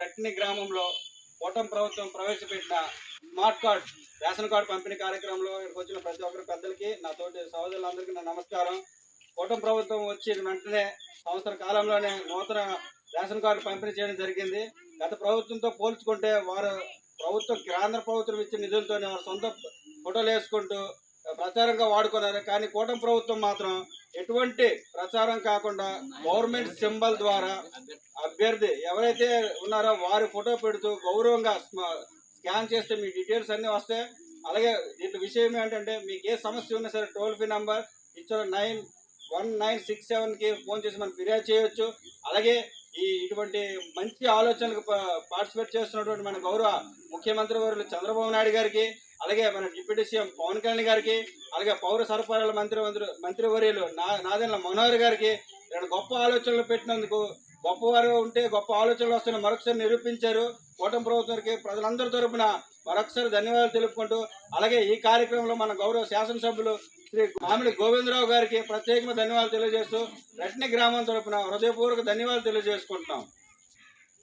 కట్ని గ్రామంలో కూటమి ప్రభుత్వం ప్రవేశపెట్టిన స్మార్ట్ కార్డ్ రేషన్ కార్డు పంపిణీ కార్యక్రమంలో ఇక్కడికి వచ్చిన ప్రతి ఒక్కరి పెద్దలకి నా తోటి సహోదరులందరికీ నా నమస్కారం. కూటమి ప్రభుత్వం వచ్చిన వెంటనే సంవత్సర కాలంలోనే నూతన రేషన్ కార్డు పంపిణీ చేయడం జరిగింది. గత ప్రభుత్వంతో పోల్చుకుంటే వారు కేంద్ర ప్రభుత్వం ఇచ్చిన నిధులతోనే వారు సొంత ఫోటోలు వేసుకుంటూ ప్రచారంగా వాడుకున్నారు. కానీ కూటమి ప్రభుత్వం మాత్రం ఎటువంటి ప్రచారం కాకుండా గవర్నమెంట్ సింబల్ ద్వారా అభ్యర్థి ఎవరైతే ఉన్నారో వారి ఫోటో పెడుతూ గౌరవంగా స్కాన్ చేస్తే మీ డీటెయిల్స్ అన్నీ వస్తాయి. అలాగే దీంట్లో విషయం ఏంటంటే మీకు ఏ సమస్య ఉన్నా సరే టోల్ ఫ్రీ నంబర్ ఇచ్చిన 91967కి ఫోన్ చేసి మనం ఫిర్యాదు చేయొచ్చు. అలాగే ఇటువంటి మంచి ఆలోచనలకు పార్టిసిపేట్ చేస్తున్నటువంటి మన గౌరవ ముఖ్యమంత్రి వర్యులు చంద్రబాబు నాయుడు గారికి, అలాగే మన డిప్యూటీ సీఎం పవన్ కళ్యాణ్ గారికి, అలాగే పౌర సరఫరాల మంత్రివర్యులు నాదెండ్ల మనోహర్ గారికి గొప్ప ఆలోచనలు పెట్టినందుకు, గొప్పవారు ఉంటే గొప్ప ఆలోచనలు వస్తున్న మరొకసారి నిరూపించారు. కూటమి ప్రభుత్వానికి ప్రజలందరి తరపున మరొకసారి ధన్యవాదాలు తెలుపుకుంటూ, అలాగే ఈ కార్యక్రమంలో మన గౌరవ శాసనసభ్యులు శ్రీ మామిడి గోవిందరావు గారికి ప్రత్యేకంగా ధన్యవాదాలు తెలియజేస్తూ రెట్ని గ్రామం తరపున హృదయపూర్వక ధన్యవాదాలు తెలియజేసుకుంటున్నాం.